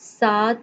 7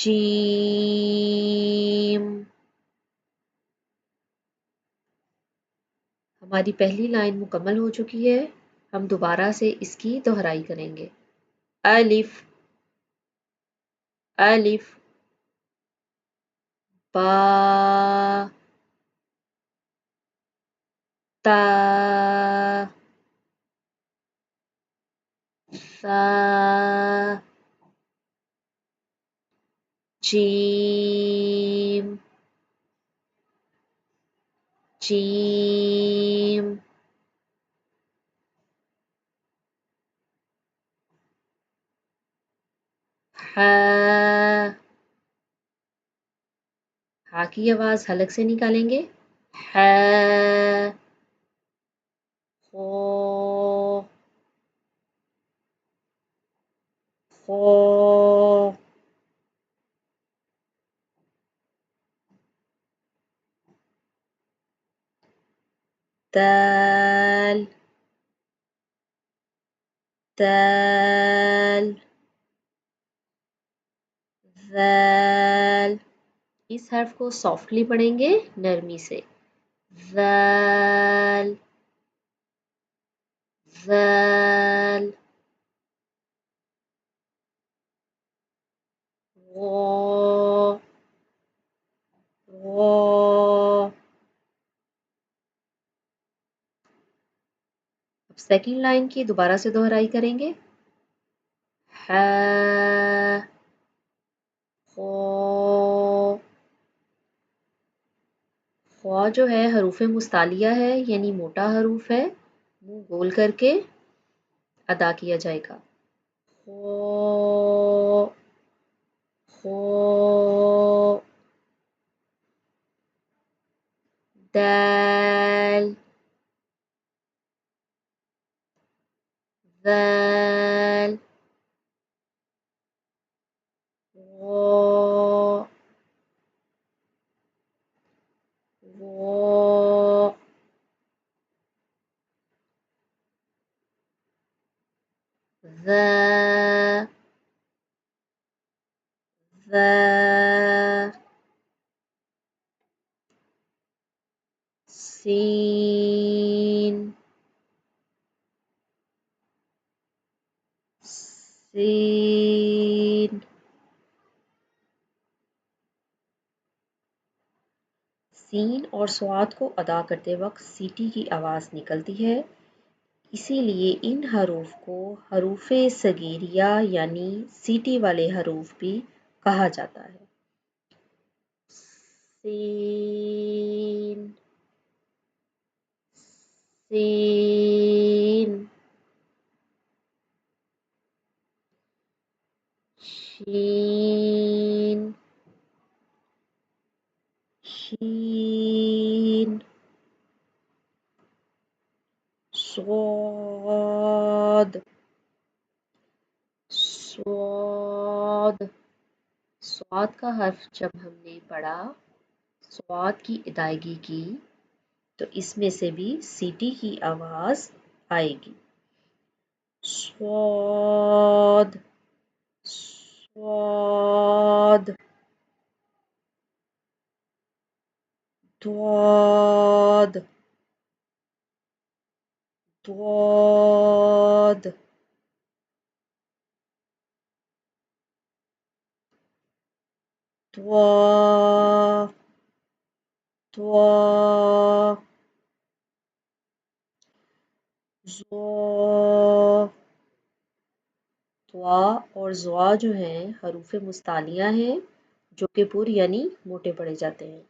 جیم. ہماری پہلی لائن مکمل ہو چکی ہے. ہم دوبارہ سے اس کی دہرائی کریں گے. الف الف با تا ثا جیم جیم ہا. ہا کی آواز حلق سے نکالیں گے. ہا خو خو دال دال ذال. اس حرف کو سافٹلی پڑھیں گے، نرمی سے. ذال ذال غو غو. اب سیکنڈ لائن کی دوبارہ سے دہرائی کریں گے. ہا خو. خوا جو ہے حروف مستعلیہ ہے، یعنی موٹا حروف ہے. منہ گول کر کے ادا کیا جائے گا. خو خو. دال ذال غو غو. ذا ذا. سین سین. سین اور صاد کو ادا کرتے وقت سیٹی کی آواز نکلتی ہے، اسی لیے ان حروف کو حروف صغیریہ یعنی سیٹی والے حروف بھی کہا جاتا ہے. سین سین. شین شین. صاد صاد. صاد کا حرف جب ہم نے پڑھا، صاد کی ادائیگی کی، تو اس میں سے بھی سیٹی کی آواز آئے گی. صاد صاد. ضاد ضاد. ضا ضا. ضا. ضا اور ضا جو ہیں حروف مستعلیہ ہیں، جو کہ پر یعنی موٹے پڑے جاتے ہیں.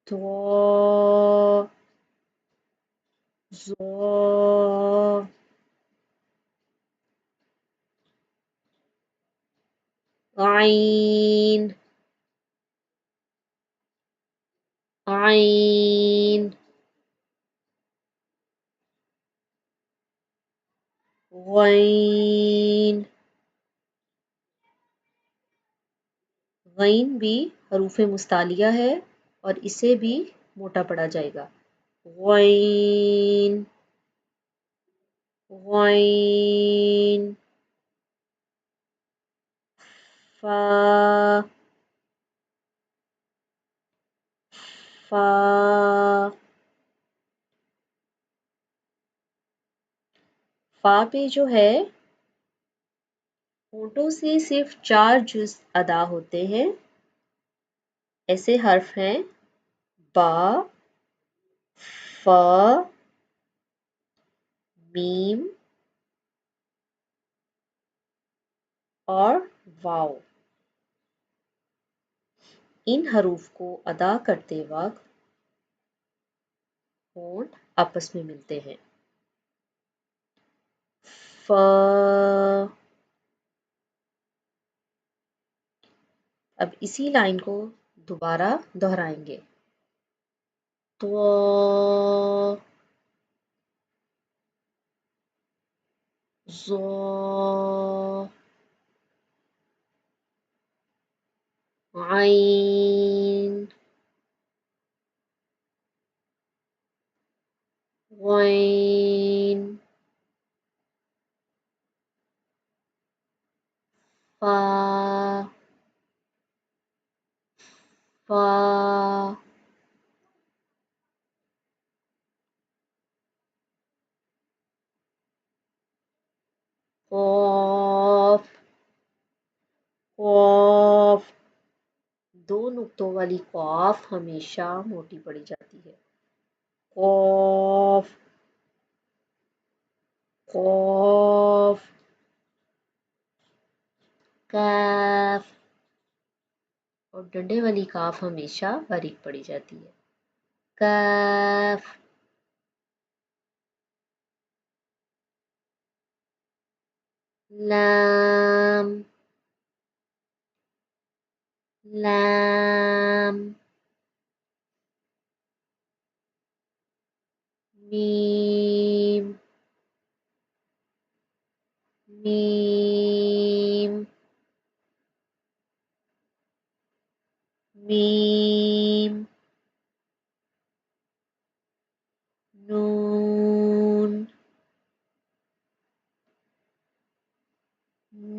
ضا ضا. عین عین. غین. غین بھی حروف مستعلیہ ہے اور اسے بھی موٹا پڑا جائے گا. غین غین. فا فا فا پہ جو ہے ہونٹوں سے صرف 4 جز ادا ہوتے ہیں. ایسے حرف ہیں با، فا، میم اور واو. ان حروف کو ادا کرتے وقت ہونٹ آپس میں ملتے ہیں. ف. اب اسی لائن کو دوبارہ دہرائیں گے. تو زو، عین، غین، فا، فا، قاف، قاف. 2 نقطوں والی قاف ہمیشہ موٹی پڑی جاتی ہے. قاف، قاف. کاف. اور ڈنڈے والی کاف ہمیشہ باریک پڑی جاتی ہے. کاف. لام، لام. میم، میم، میم. نون،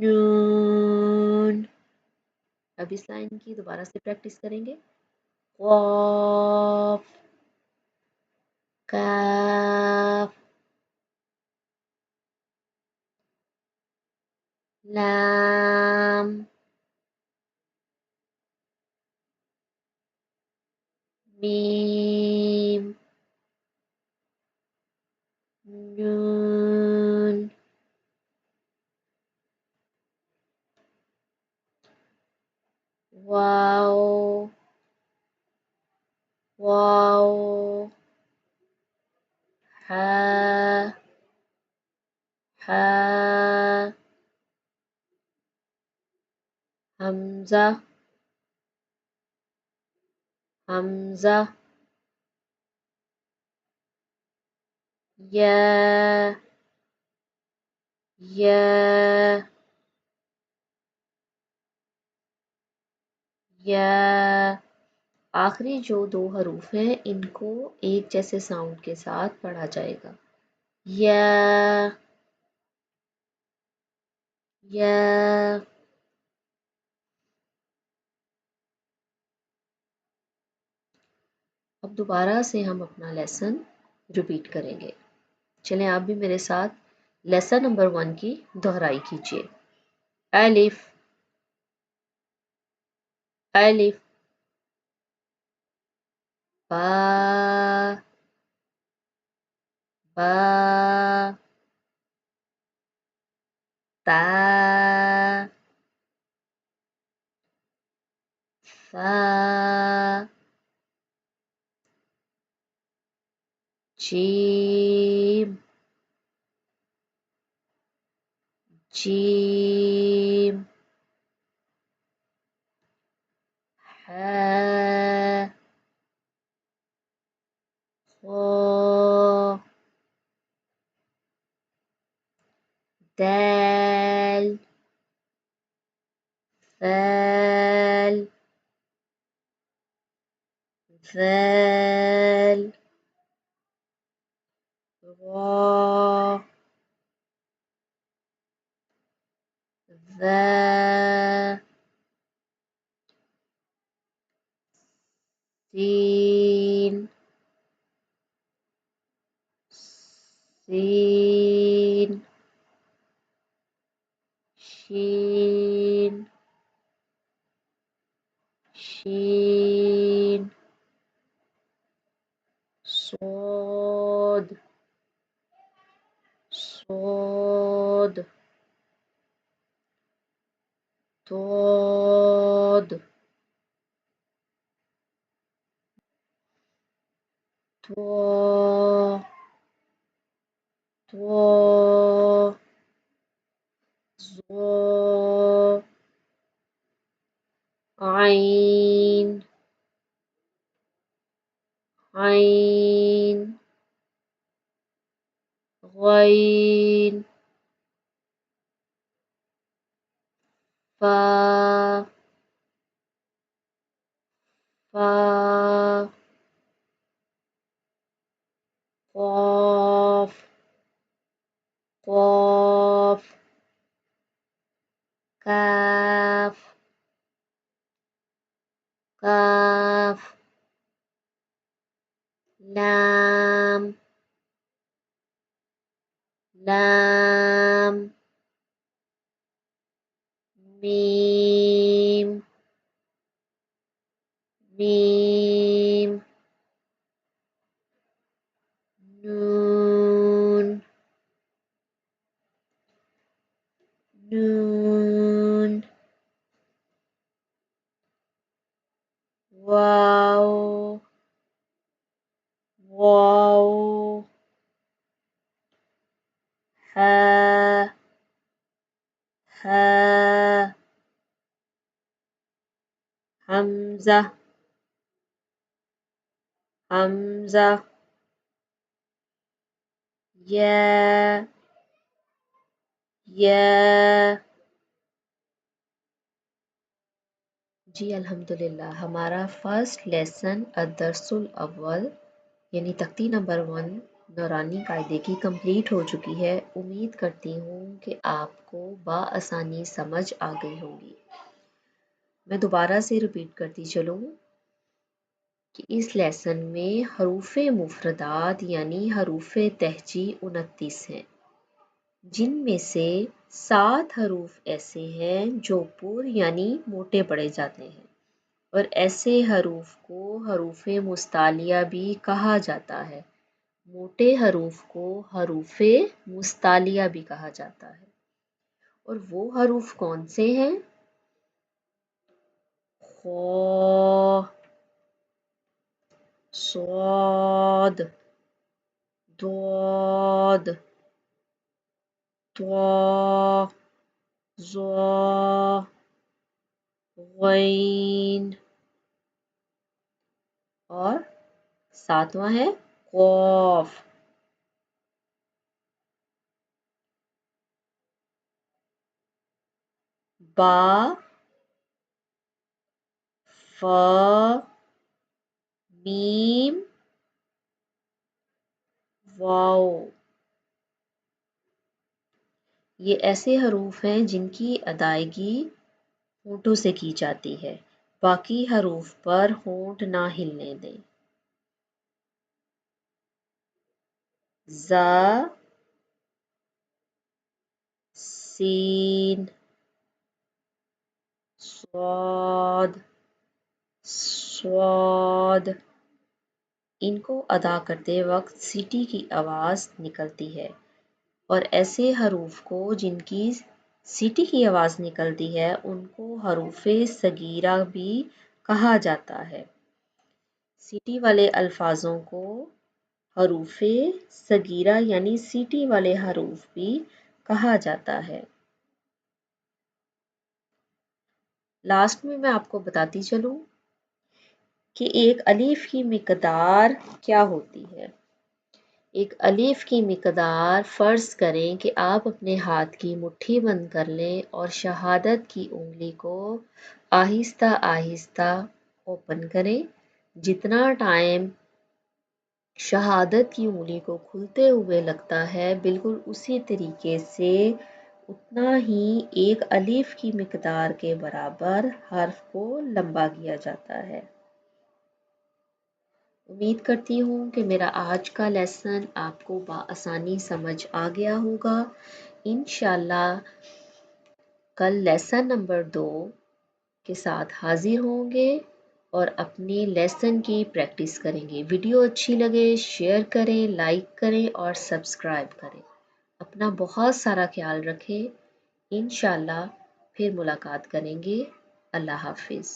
نون. اب اس لائن کی دوبارہ سے پریکٹس کریں گے. قاف، کاف، لام، میم، نون. واو، واو. حا، حا. حمزہ، حمزہ. یا، یا، یا. آخری جو 2 حروف ہیں ان کو ایک جیسے ساؤنڈ کے ساتھ پڑھا جائے گا. یا، یا. اب دوبارہ سے ہم اپنا لیسن ریپیٹ کریں گے. چلیں آپ بھی میرے ساتھ لیسن نمبر 1 کی دہرائی کیجیے. الف، الف. با، با. تا، ثا. جیم، جیم. حا، خا. دال، ذال، ذال. ظا، ذا. سین سین شین شین صاد صاد ضاد ضا ضا ظا عین عین غین فا فا قاف قاف کاف کاف لام لام میم میم نون نون واو واو ها ها حمزة حمزة یا یا جی الحمدللہ ہمارا فرسٹ لیسن الدرس الاول یعنی تختی نمبر 1 نورانی قاعدے کی کمپلیٹ ہو چکی ہے۔ امید کرتی ہوں کہ آپ کو بآسانی سمجھ آ گئی ہوگی۔ میں دوبارہ سے ریپیٹ کرتی چلوں کہ اس لیسن میں حروف مفردات یعنی حروف تہجی 29 ہیں، جن میں سے 7 حروف ایسے ہیں جو پر یعنی موٹے پڑھے جاتے ہیں، اور ایسے حروف کو حروف مستعلیہ بھی کہا جاتا ہے۔ موٹے حروف کو حروف مستعلیہ بھی کہا جاتا ہے، اور وہ حروف کون سے ہیں؟ خا، صاد، ضاد، طا، ظا، غین، اور 7واں ہے قاف۔ با، فا، میم، واو۔ یہ ایسے حروف ہیں جن کی ادائیگی ہونٹوں سے کی جاتی ہے، باقی حروف پر ہونٹ نہ ہلنے دیں۔ زا، سین، صاد، صاد، ان کو ادا کرتے وقت سیٹی کی آواز نکلتی ہے، اور ایسے حروف کو جن کی سیٹی کی آواز نکلتی ہے ان کو حروف صغیرہ بھی کہا جاتا ہے۔ سیٹی والے الفاظوں کو حروف صغیرہ یعنی سیٹی والے حروف بھی کہا جاتا ہے۔ لاسٹ میں آپ کو بتاتی چلوں کہ ایک الف کی مقدار کیا ہوتی ہے۔ ایک الف کی مقدار فرض کریں کہ آپ اپنے ہاتھ کی مٹھی بند کر لیں اور شہادت کی انگلی کو آہستہ آہستہ اوپن کریں۔ جتنا ٹائم شہادت کی انگلی کو کھلتے ہوئے لگتا ہے، بالکل اسی طریقے سے اتنا ہی ایک الف کی مقدار کے برابر حرف کو لمبا کیا جاتا ہے۔ امید کرتی ہوں کہ میرا آج کا لیسن آپ کو بآسانی سمجھ آ گیا ہوگا۔ انشاءاللہ کل لیسن نمبر 2 کے ساتھ حاضر ہوں گے اور اپنے لیسن کی پریکٹس کریں گے۔ ویڈیو اچھی لگے شیئر کریں، لائک کریں اور سبسکرائب کریں۔ اپنا بہت سارا خیال رکھیں۔ انشاءاللہ پھر ملاقات کریں گے۔ اللہ حافظ۔